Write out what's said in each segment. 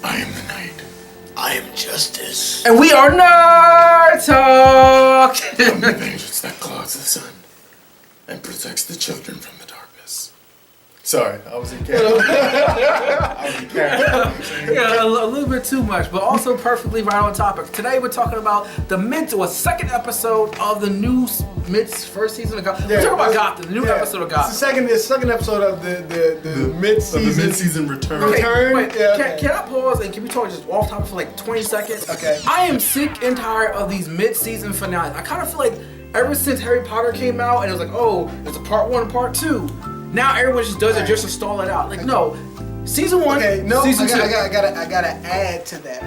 I am the night. I am justice. And we are Nerd Talk! I'm the vengeance that clouds the sun and protects the children from the darkness. Sorry, I was in character. Yeah, a little bit too much, but also perfectly right on topic. Today we're talking about the second episode of the new first season of Gotham. We're talking about Gotham, the new episode of Gotham. It's the second episode of the mid-season return. Okay, wait, can I pause and can we talk just off topic for like 20 seconds? Okay. I am sick and tired of these mid-season finales. I kind of feel like ever since Harry Potter came out and it was like, oh, there's a part 1 and part 2. Now everyone just does it just to stall it out. Like, no. Season 1, season 2. I gotta add to that.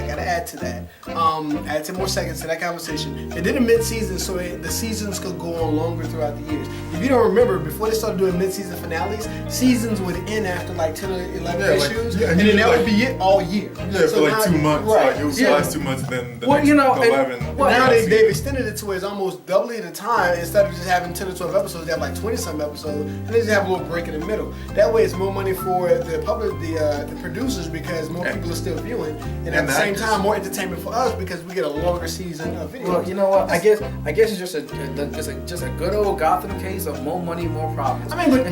Add 10 more seconds to that conversation. They did a mid-season so the seasons could go on longer throughout the years. If you don't remember, before they started doing mid-season finales, seasons would end after like 10 or 11 issues, and then that would be it all year. Yeah, so for like 2 months. Right. Like it was the last 2 months, then the next 11. Now they've extended it to where it's almost doubly the time. Instead of just having 10 or 12 episodes, they have like 20-some episodes, and they just have a little break in the middle. That way, it's more money for the public, the producers, because more people are still viewing, and at the same time, more entertainment for us because we get a longer season of videos. Well, you know what? I guess it's just a good old Gotham case of more money, more problems. I mean,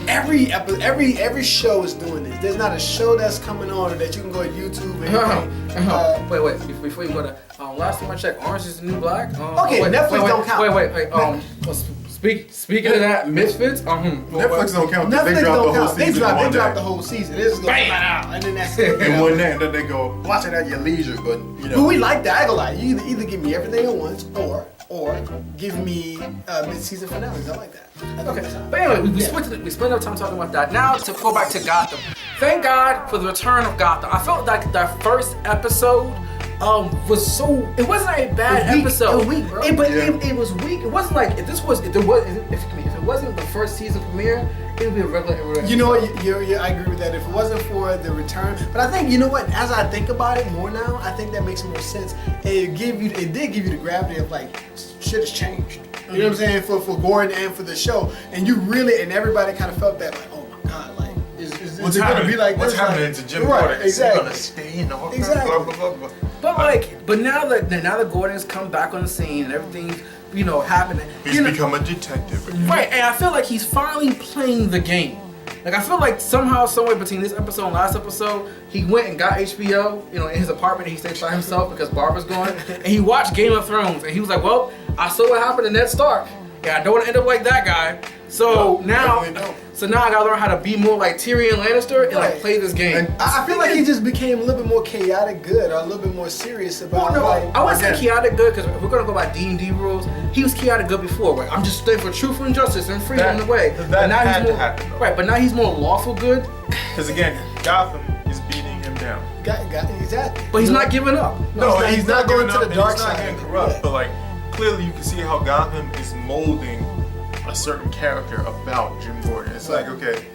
but every show is doing this. There's not a show that's coming on that you can go to YouTube and wait. Before you go to last time I checked, Orange is the New Black. Netflix don't count. Wait. Speaking of that, Misfits. Netflix don't count. Netflix They dropped the whole season. They dropped the whole season. It just goes out, and then that's it. In one day, and then they go watch it at your leisure. But you know, but we like that. I go like, you either give me everything at once, or give me mid-season finales. I like that. Okay, but anyway, we spent our time talking about that. Now to go back to Gotham. Thank God for the return of Gotham. I felt like that first episode was so. It wasn't a bad episode. It was weak, bro. It was weak. It wasn't like if it wasn't the first season premiere, it would be a regular. You know what? I agree with that. If it wasn't for the return, but I think you know what? As I think about it more now, I think that makes more sense. It did give you the gravity of like shit has changed. You know what I'm saying? For Gordon and for the show, and everybody kind of felt that like, oh my god, like is it gonna be like what's this? happening to Jim Gordon? Exactly. He's gonna stay in all Exactly. blah blah blah. But now that Gordon's come back on the scene and everything's happening, He's become a detective again. Right, and I feel like he's finally playing the game. Like I feel like somehow, somewhere between this episode and last episode, he went and got HBO, in his apartment. And he stayed by himself because Barbara's gone, and he watched Game of Thrones, and he was like, "Well, I saw what happened to Ned Stark. Yeah, I don't want to end up like that guy. So now I gotta learn how to be more like Tyrion Lannister and like play this game." And I feel like he just became a little bit more chaotic good, or a little bit more serious about. I wouldn't say chaotic good because if we're gonna go by D&D rules, he was chaotic good before. Right? I'm just staying for truth and justice and freedom in the way. That had to happen, though. Right, but now he's more lawful good. Because again, Gotham is beating him down. Exactly. But he's not giving up. No, he's not going giving to up. the dark He's not side. getting corrupt. But like clearly, you can see how Gotham is molding a certain character about Jim Gordon. It's like, okay,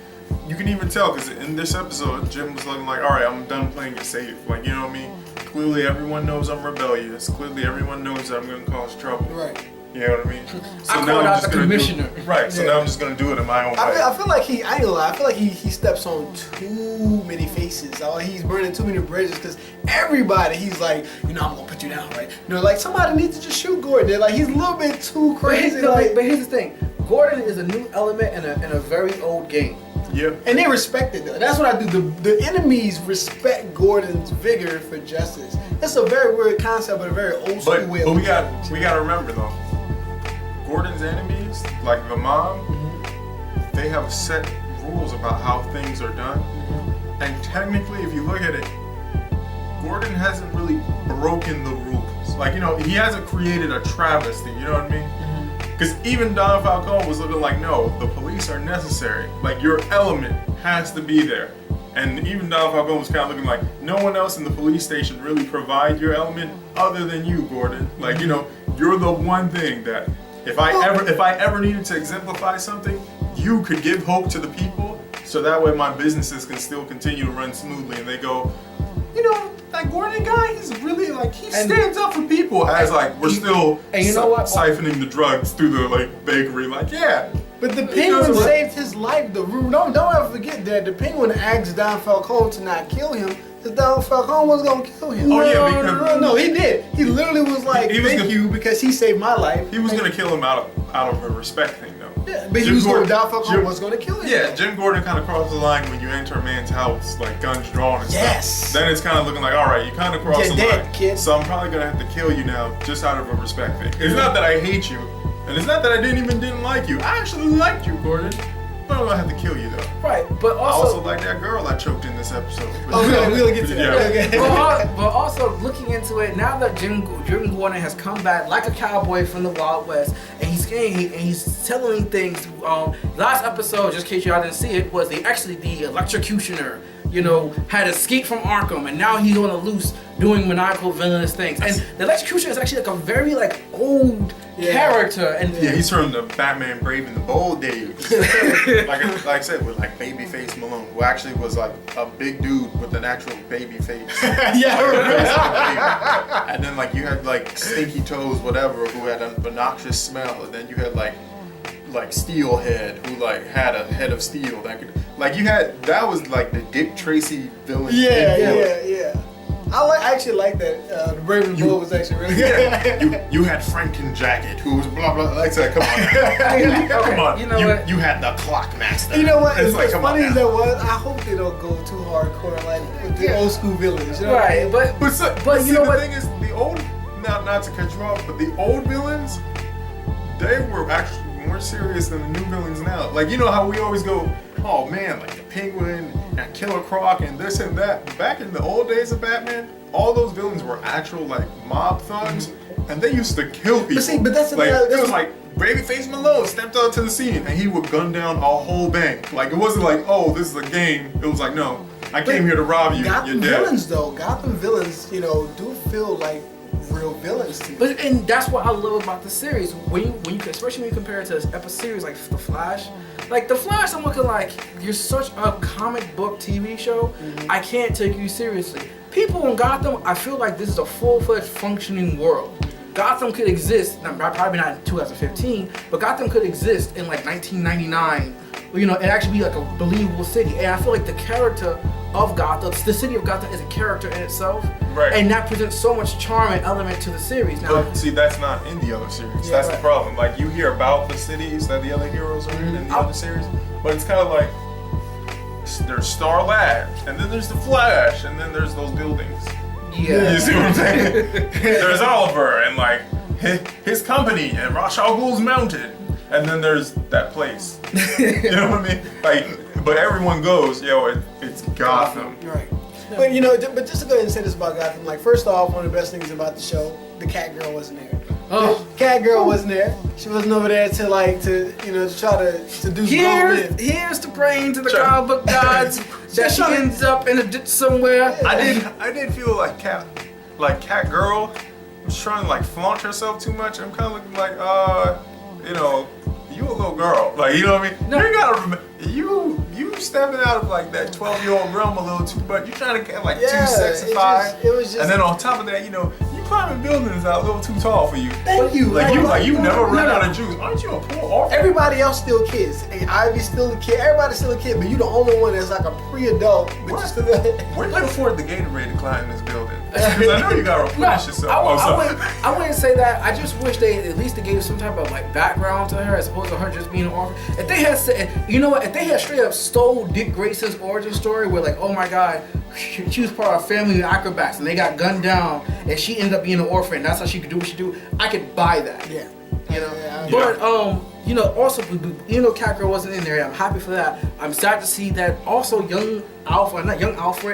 you can even tell because in this episode, Jim was looking like, all right, I'm done playing it safe. Like, you know what I mean? Clearly, everyone knows I'm rebellious. Clearly, everyone knows that I'm going to cause trouble. Right. You know what I mean? So I called out the commissioner. So now I'm just going to do it in my own way. I feel like I ain't gonna lie, I feel like he steps on too many faces. He's burning too many bridges because everybody, he's like, I'm gonna put you down, right? Like somebody needs to just shoot Gordon. They're like, he's a little bit too crazy. But here's the thing. Gordon is a new element in a very old game. Yeah. And they respect it though. That's what I do. The enemies respect Gordon's vigor for justice. It's a very weird concept, but a very old school way. But we gotta remember though, Gordon's enemies, like the mob, they have set rules about how things are done. And technically, if you look at it, Gordon hasn't really broken the rules. Like, he hasn't created a travesty, you know what I mean? Because even Don Falcone was looking like, no, the police are necessary. Like, your element has to be there. And even Don Falcone was kind of looking like, no one else in the police station really provide your element other than you, Gordon. Like, you're the one thing that if I ever needed to exemplify something, you could give hope to the people, so that way my businesses can still continue to run smoothly. And they go, that Gordon guy, he's really he stands up for people. As we're still siphoning the drugs through the bakery. But the Penguin saved his life. Don't ever forget that the Penguin asked Don Falcone to not kill him. Don Falcone was gonna kill him. Oh, yeah, because- no, he did. He literally was like, He was thank gonna- you because he saved my life. He was gonna kill him out of a respect thing, though. Yeah, but he Jim was going. Gordon- Don Falcone Jim- was gonna kill him. Yeah, Jim Gordon kind of crossed the line when you enter a man's house, like guns drawn and Yes. stuff. Then it's kind of looking like, all right, you kind of crossed You're the dead, line. kid. So I'm probably gonna have to kill you now, just out of a respect thing. It's not that I hate you, and it's not that I didn't like you. I actually liked you, Gordon. But I'm gonna have to kill you though. Right, but I also also, like that girl I choked in this episode. Oh, we'll get to that. Yeah. Okay. but also looking into it now that Jim Gordon has come back like a cowboy from the Wild West, and he's telling things. Last episode, just in case y'all didn't see it, was the electrocutioner. You know, had escaped from Arkham, and now he's on the loose doing maniacal villainous things. And the electrocutioner is actually like a very old character. And Yeah, he's from the Batman Brave and the Bold days. like I said, with like Babyface Malone, who actually was like a big dude with an actual baby face. Yeah, I remember. And then like you had like Stinky Toes, whatever, who had an obnoxious smell, and then you had like Steelhead, who like had a head of steel that could that was like the Dick Tracy villain. Yeah. I actually like that. The Brave and the Bold was actually really good. Yeah, you had Frankenjacket, who was blah blah. Like I said, come on, come on. You know what? You had the Clockmaster. You know what? It's As like, come on funny as now. that was, I hope they don't go too hardcore like with the old school villains. You know right, what I mean? But you see, know the what? thing is, the old, not to cut you off, but the old villains, they were actually more serious than the new villains now. Like, you know how we always go, oh man, like the Penguin and Killer Croc and this and that. Back in the old days of Batman, all those villains were actual like mob thugs, and they used to kill people. But that's like another- it was like Babyface Malone stepped onto the scene and he would gun down a whole bank. Like it wasn't like, oh, this is a game. It was like, no, I came here to rob you. Gotham You're dead. villains, though. Gotham villains, do feel like real villains to me. and that's what I love about the series. Especially when you compare it to a series like The Flash. Like The Flash, I'm looking like you're such a comic book TV show. I can't take you seriously. People in Gotham, I feel like this is a full-fledged functioning world. Gotham could exist, probably not in 2015, but Gotham could exist in like 1999. And actually be like a believable city. And I feel like the character of Gotham, the city of Gotham, is a character in itself. Right. And that presents so much charm and element to the series. Now, But see, that's not in the other series. Yeah, That's right. the problem. Like you hear about the cities that the other heroes are in the other series, but it's kind of like there's Star Labs, and then there's the Flash, and then there's those buildings. yeah. You see what I'm saying? There's Oliver and like his company and Ra's al Ghul's Mountain, and then there's that place. You know what I mean? Like, but everyone goes, it's Gotham. Right. But but just to go ahead and say this about Gotham, like first off, one of the best things about the show, the Catgirl wasn't there. Oh. The Catgirl wasn't there. She wasn't over there to try to seduce grown men. Here's to praying to the Sure. comic book gods that she ends up in a ditch somewhere. I did feel like Catgirl was trying to like flaunt herself too much. I'm kind of looking like, you a little girl. Like, you know what I mean? No. You gotta remember, you stepping out of like that 12-year-old realm a little too much. You're trying to get like too sexified. It was just. And then on top of that, you climbing buildings out a little too tall for you. Thank you. Like you never run No. out of juice. Aren't you a poor orphan? Everybody else still kids. And Ivy's still a kid. Everybody's still a kid, but you the only one that's like a pre-adult. But you still Where do you afford the Gatorade to climb this building? Because I know you gotta replenish yourself. I wouldn't say that. I just wish they at least gave some type of like background to her as opposed to her just being an orphan. If they had said, if they had straight up stole Dick Grayson's origin story, where like, oh my God, she was part of a family of acrobats and they got gunned down and she ended up being an orphan. That's how she could do what she do. I could buy that. Yeah. But also, Catgirl wasn't in there. I'm happy for that. I'm sad to see that also young Alfred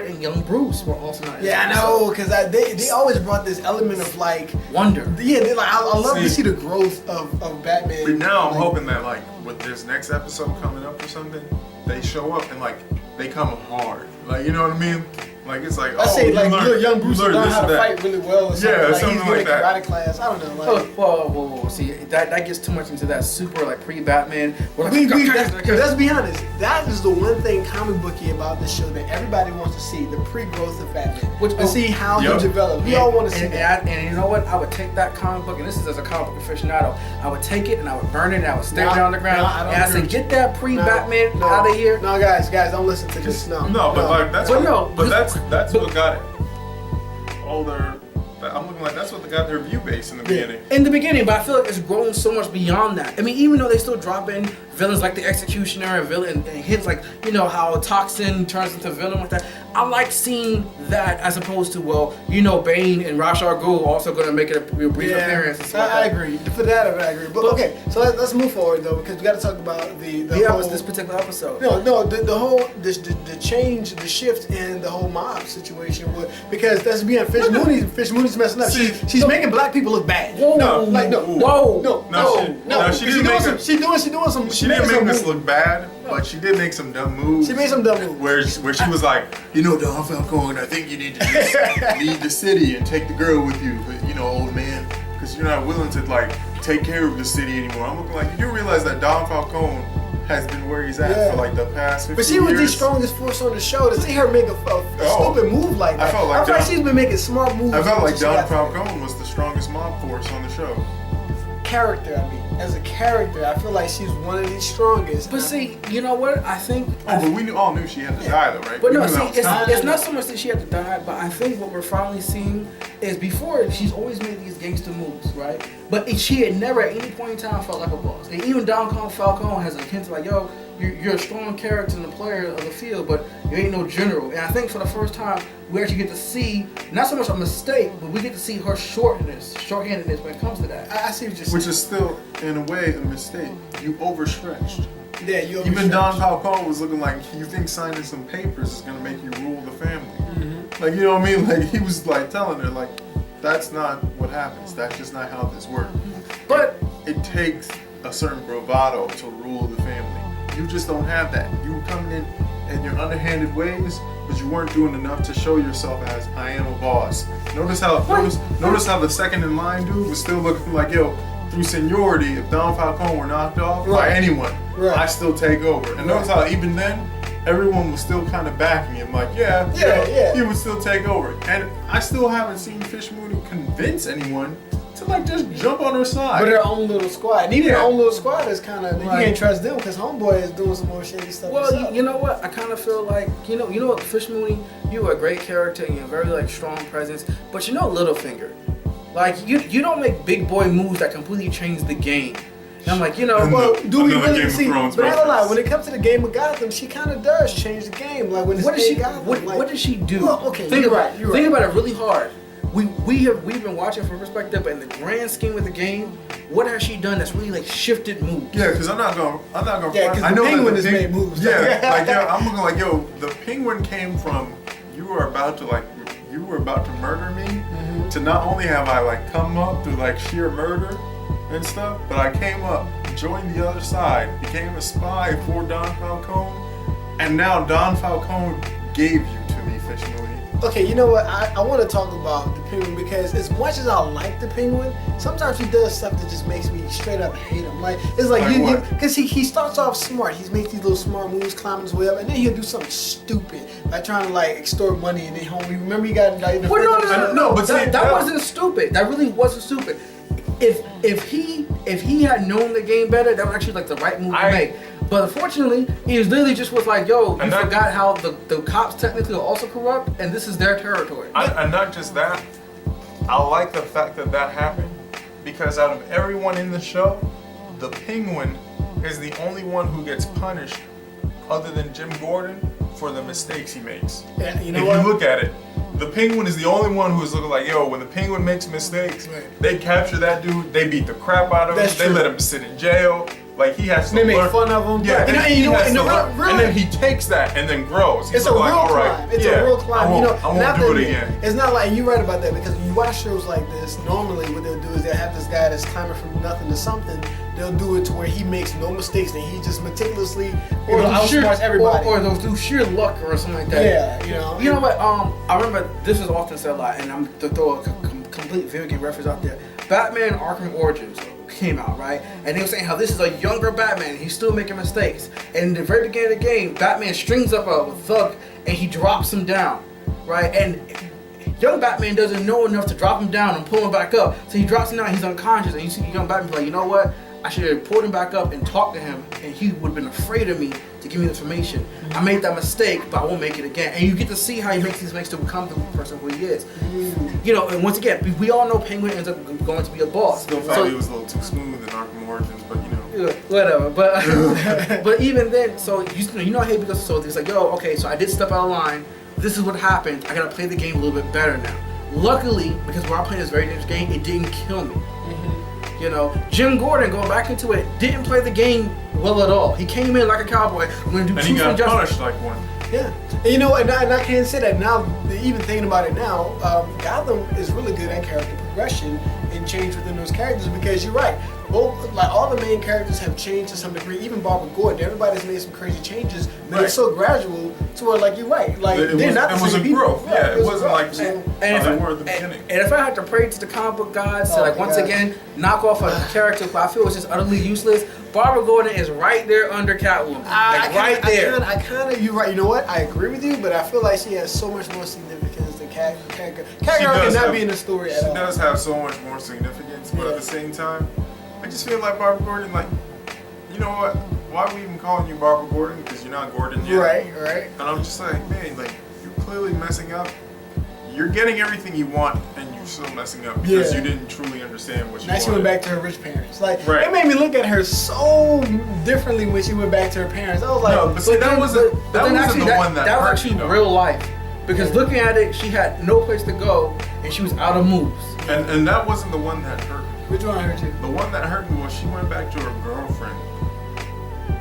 and young Bruce were also not in there. Yeah, I know, because they always brought this element of like Wonder. Yeah, I love to see the growth of Batman. But now I'm hoping that like with this next episode coming up or something, they show up and like they come hard. Like, you know what I mean? Like it's like, I say like young Bruce learned learn this how and to that. fight really well or something. Yeah, like something he's doing like that. karate class. I don't know. Like, Whoa. See, that gets too much into that super like pre-Batman. let's be honest. That is the one thing comic booky about this show that everybody wants to see: the pre-growth of Batman, and see how he developed. We all want to see that. And you know what? I would take that comic book, and this is as a comic book aficionado. I would take it and I would burn it and I would stare it on the ground. And I said, get that pre-Batman out of here. No, guys, don't listen to this. No, but like that's But no, but that's That's what got it. All their. I'm looking like that's what got their view base in the beginning. In the beginning, but I feel like it's grown so much beyond that. I mean, even though they still drop in villains like the Executioner and villain and hints like, you know, how Toxin turns into villain like that. I like seeing that as opposed to, well, you know, Bane and Ra's al Ghul also going to make it a brief appearance. And stuff I like that. agree. For that, I agree. But okay, so let's move forward though, because we got to talk about the whole, this particular episode. No, the whole the change, the shift in the whole mob situation. Because that's being Fish Mooney's messing up. She's making black people look bad. Whoa, She didn't make us look bad, but she did make some dumb moves. She made some dumb moves. Where she was like, you know, Don Falcone, I think you need to just leave the city and take the girl with you, but you know, old man, because you're not willing to like take care of the city anymore. I'm looking like, you do realize that Don Falcone has been where he's at for like the past 50 years. But she was the strongest force on the show. To see her make a stupid move like that, I feel like she's been making smart moves. I felt like Don Falcone was the strongest mob force on the show. As a character, I feel like she's one of the strongest. But see, you know what? I think. But we all knew she had to die, though, right? But no, see, it's not so much that she had to die, but I think what we're finally seeing is before she's always made these gangster moves, right? But she had never at any point in time felt like a boss. And even Don Falcone has a hint like, yo, you're a strong character and a player of the field, but you ain't no general. And I think for the first time, we actually get to see, not so much a mistake, but we get to see her shorthandedness when it comes to that. I see what you're saying. Which is still, in a way, a mistake. You overstretched. Yeah, you overstretched. Even Don Falcone was looking like, you think signing some papers is going to make you rule the family. Mm-hmm. Like, you know what I mean? Like, he was like telling her, like, that's not what happens. That's just not how this works. But it takes a certain bravado to rule the family. You just don't have that. You were coming in your underhanded ways, but you weren't doing enough to show yourself as I am a boss. Notice how the second in line dude was still looking like, yo, through seniority, if Don Falcone were knocked off by anyone, I still take over. And notice how even then, everyone was still kind of backing him, like, he would still take over. And I still haven't seen Fish Mooney convince anyone to like just jump on her side. But her own little squad. And even her own little squad is kind of, you can't trust them because Homeboy is doing some more shady stuff. Well, you know what? I kind of feel like, you know what, Fish Mooney, you are a great character and you're a very like strong presence, but you know Littlefinger. Like, you don't make big boy moves that completely change the game. And I'm like, you know, do we really see? But I don't lie. When it comes to the game of Gotham, she kind of does change the game. Like when it's what does she do? Well, okay, think about it really hard. We've been watching from perspective, but in the grand scheme of the game, what has she done that's really like shifted moves? Yeah, because I'm not gonna. Yeah, because the Penguin has made moves. Yeah, I'm looking like, yo, the Penguin came from you were about to murder me, to not only have I like come up through like sheer murder and stuff, but I came up, joined the other side, became a spy for Don Falcone, and now Don Falcone gave you to me, Fish Mooney. Okay, you know what? I want to talk about the Penguin because as much as I like the Penguin, sometimes he does stuff that just makes me straight up hate him. Like it's like because he starts off smart. He makes these little smart moves, climbing his way up, and then he'll do something stupid by trying to like extort money and then home. Remember he got indicted. No, but that wasn't stupid. That really wasn't stupid. If he had known the game better, that was actually like the right move to make. But unfortunately, he was literally just was like, yo, you forgot how the cops technically are also corrupt, and this is their territory. And not just that, I like the fact that happened, because out of everyone in the show, the Penguin is the only one who gets punished, other than Jim Gordon, for the mistakes he makes. Yeah, if you look at it, the Penguin is the only one who's looking like, yo, when the Penguin makes mistakes, they capture that dude, they beat the crap out of him, they let him sit in jail. Like he has to They make fun of him. Yeah, and then he takes that and then grows. It's a real climb. It's a real climb. I won't do it again. It's not like you're right about that because when you watch shows like this, normally what they'll do is they'll have this guy that's climbing from nothing to something. They'll do it to where he makes no mistakes and he just meticulously outsmarts everybody. Or they'll do sheer luck or something like that. Yeah, You know what? I remember this is often said a lot, and I'm to throw a complete video game reference out there. Batman Arkham Origins came out, right? And they were saying how this is a younger Batman. He's still making mistakes. And in the very beginning of the game, Batman strings up a thug and he drops him down, right? And young Batman doesn't know enough to drop him down and pull him back up. So he drops him down, he's unconscious, and you see young Batman like, you know what? I should have pulled him back up and talked to him, and he would have been afraid of me to give me the information. I made that mistake, but I won't make it again. And you get to see how he makes these mistakes to become the person who he is. You know, and once again, we all know Penguin ends up going to be a boss. Still thought he was a little too smooth in Arkham Origins, but you know. Whatever, but but even then, so you know I hate because so it's like, yo, okay, so I did step out of line. This is what happened. I gotta play the game a little bit better now. Luckily, because while playing this very dangerous game, it didn't kill me. You know, Jim Gordon, going back into it, didn't play the game well at all. He came in like a cowboy. I'm gonna do and he got punished like one. Yeah, and you know, and I can't say that now. Even thinking about it now, Gotham is really good at character progression and change within those characters because you're right. Both, like all the main characters have changed to some degree. Even Barbara Gordon, everybody's made some crazy changes, but it's so gradual to where, like, you're right. Like they're not the same people. It was a growth. Yeah, it wasn't like and they were at the beginning. And if I had to pray to the comic book gods to like once again knock off a character who I feel is just utterly useless, Barbara Gordon is right there under Catwoman. Right there. I kind of, you're right. You know what? I agree with you, but I feel like she has so much more significance than Catgirl. Catgirl cannot be in the story at all. She does have so much more significance, but at the same time, I just feel like Barbara Gordon, like, you know what? Why are we even calling you Barbara Gordon? Because you're not Gordon yet. Right. And I'm just like, man, like, you're clearly messing up. You're getting everything you want, and you're still messing up because you didn't truly understand what you wanted. Now she went back to her rich parents. Like, it made me look at her so differently when she went back to her parents. I was like, no, but see, that wasn't the one that was hurt actually me, real life. Because looking at it, she had no place to go, and she was out of moves. And that wasn't the one that hurt me. Which one hurt you? The one that hurt me was she went back to her girlfriend.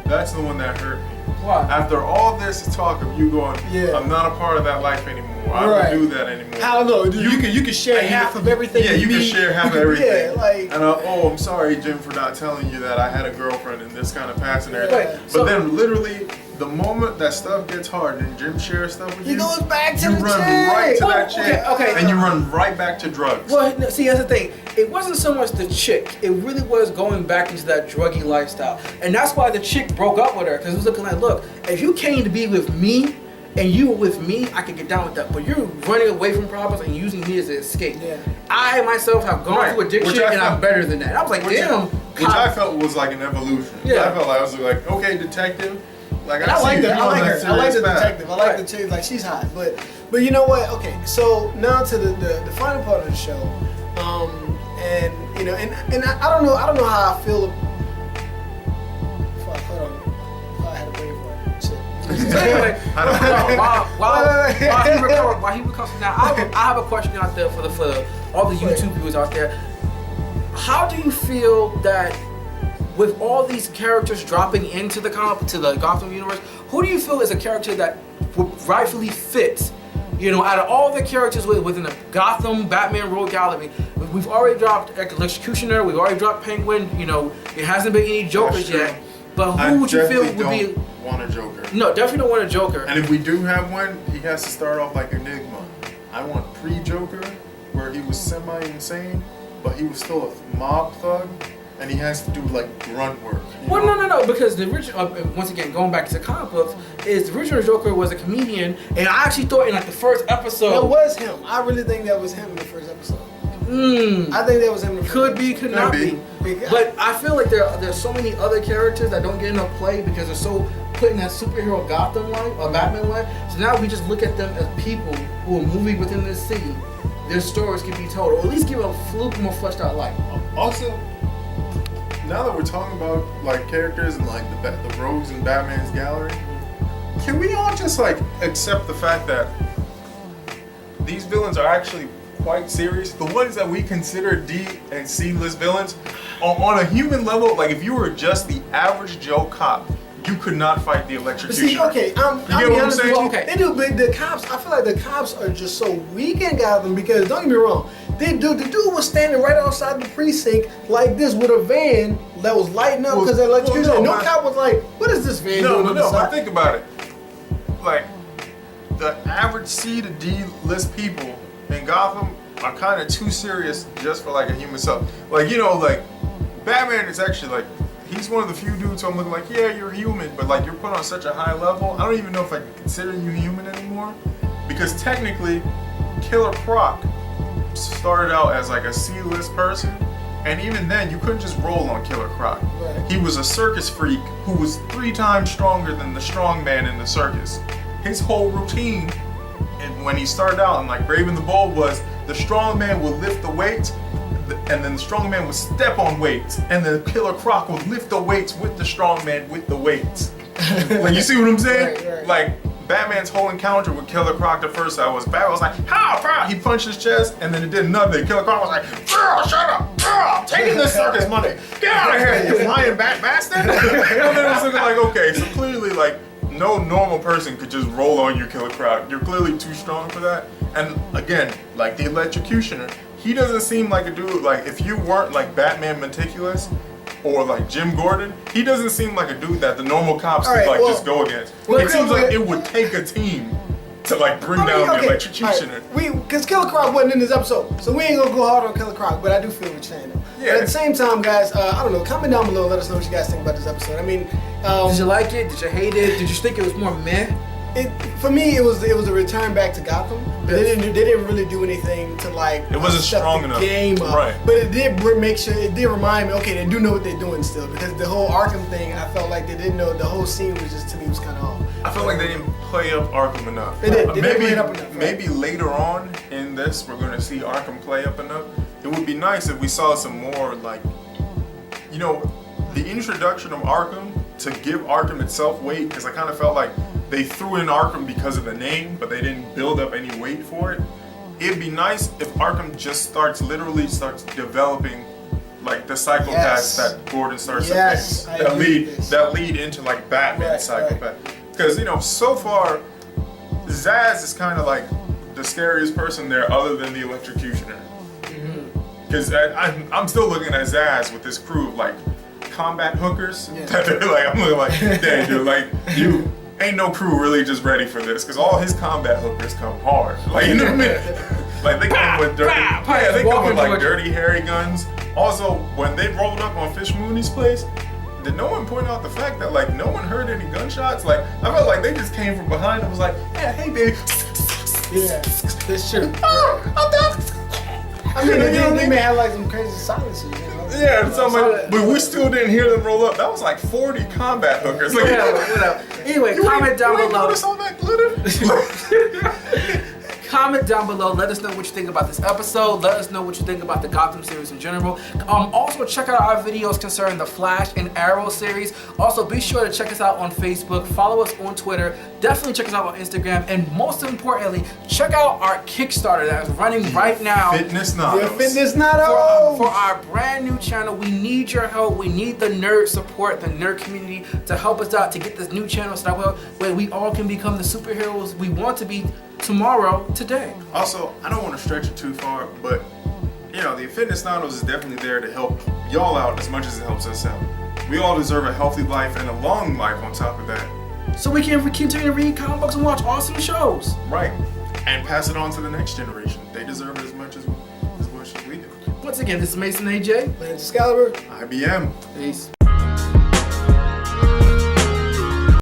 That's the one that hurt me. Why? After all this talk of you going, I'm not a part of that life anymore. I don't do that anymore. I don't know. You can share half of everything. Yeah, you can share half of everything. Yeah, like. And I'm sorry, Jim, for not telling you that I had a girlfriend and this kind of past and everything. Right. But then literally, the moment that stuff gets hard and Jim shares stuff with you, he goes back to you the run chick. right to that chick, okay. and you run right back to drugs. Well, no, see, that's the thing. It wasn't so much the chick. It really was going back into that druggy lifestyle. And that's why the chick broke up with her, because it was looking like, look, if you came to be with me, and you were with me, I could get down with that. But you're running away from problems and using me as an escape. Yeah. I myself have gone through addiction, and I'm better than that. And I was like, damn. Which I felt was like an evolution. Yeah. I felt like I was like, okay, detective. Like I like her. I like her. I like the path. detective. I like the chick. Like, she's hot. But you know what? Okay, so now to the final part of the show. And you know, and I don't know how I feel. Hold on. I had a brain fart. Shit. So anyway, while he recovers now, I have a question out there for all the YouTube viewers out there. How do you feel that with all these characters dropping into the Gotham universe, who do you feel is a character that rightfully fits? You know, out of all the characters within the Gotham Batman Rogue Gallery, we've already dropped Executioner, we've already dropped Penguin. You know, it hasn't been any Jokers yet. But who would you feel would be? Want a Joker? No, definitely don't want a Joker. And if we do have one, he has to start off like Enigma. I want pre-Joker, where he was semi-insane, but he was still a mob thug, and he has to do like grunt work. Well, no, because the original, once again, going back to the comic books, is the original Joker was a comedian, and I actually thought in like the first episode that was him. I really think that was him in the first episode. I think that was him. Could be, could not be. But I feel like there's so many other characters that don't get enough play because they're so put in that superhero Gotham life or Batman life. So now we just look at them as people who are moving within this city. Their stories can be told, or at least give a little more fleshed out life. Also, now that we're talking about like characters and like the rogues in Batman's gallery, can we all just like accept the fact that these villains are actually quite serious? The ones that we consider D and C list villains, on a human level, like if you were just the average Joe cop, you could not fight the electrocutioner. See, okay, I'll be honest with you. Okay. They do, but the cops, I feel like the cops are just so weak in Gotham because, don't get me wrong, the dude was standing right outside the precinct like this with a van that was lighting up because of electrocution. No cop was like, what is this van doing? No, but think about it. Like, the average C to D list people in Gotham are kind of too serious just for like a human self. Like, you know, like, Batman is actually like, he's one of the few dudes I'm looking like, yeah, you're human, but like you're put on such a high level, I don't even know if I can consider you human anymore. Because technically, Killer Croc started out as like a C-list person, And even then, you couldn't just roll on Killer Croc. Right. He was a circus freak who was 3 times stronger than the strong man in the circus. His whole routine, and when he started out, and like Brave and the Bold, was the strong man would lift the weights, and then the strong man would step on weights, and the Killer Croc would lift the weights with the strong man with the weights. Like, you see what I'm saying? Right. Like, Batman's whole encounter with Killer Croc the first time was Batman was like, "How, bro?" He punched his chest, and then it did nothing. Killer Croc was like, "Bro, shut up! Bro, I'm taking this circus money. Get out of here, you lying bat bastard!" And then it was looking like, okay, so clearly, like, no normal person could just roll on you, Killer Croc. You're clearly too strong for that. And again, like the Electrocutioner, he doesn't seem like a dude. Like, if you weren't like Batman Meticulous or like Jim Gordon, he doesn't seem like a dude that the normal cops could like just go against. It seems like it would take a team to like bring down the Electrocutioner. Because Killer Croc wasn't in this episode, so we ain't gonna go hard on Killer Croc, but I do feel what you're saying. Yeah. But at the same time, guys, I don't know, comment down below, let us know what you guys think about this episode. I mean, did you like it? Did you hate it? Did you think it was more meh? For me, it was a return back to Gotham. But they didn't really do anything to like. It wasn't step strong the enough. Game up. Right. But it did remind me. Okay, they do know what they're doing still, because the whole Arkham thing, I felt like they didn't know. The whole scene was just, to me, was kind of off. I feel like they didn't play up Arkham enough. They didn't play it up enough. Maybe later on in this, we're going to see Arkham play up enough. It would be nice if we saw some more, like, you know, the introduction of Arkham to give Arkham itself weight, because I kind of felt like they threw in Arkham because of the name, but they didn't build up any weight for it. It'd be nice if Arkham just literally starts developing like the psychopaths that Gordon starts to face. That lead into like Batman's psychopath. Because, you know, so far, Zsasz is kind of like the scariest person there other than the Electrocutioner. Because I'm still looking at Zsasz with this crew of like combat hookers. That they're like, I'm looking like, dang dude, like you ain't no crew really just ready for this, because all his combat hookers come hard. Like, you know what I mean? Like, they come with dirty hairy guns. Also, when they rolled up on Fish Mooney's place, did no one point out the fact that like no one heard any gunshots? Like, I felt like they just came from behind and was like, "Yeah, hey baby." Yeah, that's true. I'm done. I mean, they may have like some crazy silences, you know? Yeah, so like, but we still didn't hear them roll up. That was like 40 combat hookers. Like, Whatever. Anyway, comment down below. Notice all that glitter? Comment down below. Let us know what you think about this episode. Let us know what you think about the Gotham series in general. Also, check out our videos concerning the Flash and Arrow series. Also, be sure to check us out on Facebook. Follow us on Twitter. Definitely check us out on Instagram. And most importantly, check out our Kickstarter that is running right now. Fitnessnados. For our brand new channel. We need your help. We need the nerd support, the nerd community to help us out to get this new channel started where we all can become the superheroes we want to be today. Also, I don't want to stretch it too far, but you know, the Aficionados is definitely there to help y'all out as much as it helps us out. We all deserve a healthy life and a long life on top of that. So we can continue to read comic books and watch awesome shows. Right. And pass it on to the next generation. They deserve it as much as we do. Once again, this is Mason AJ. Lance Excalibur. IBM. Peace.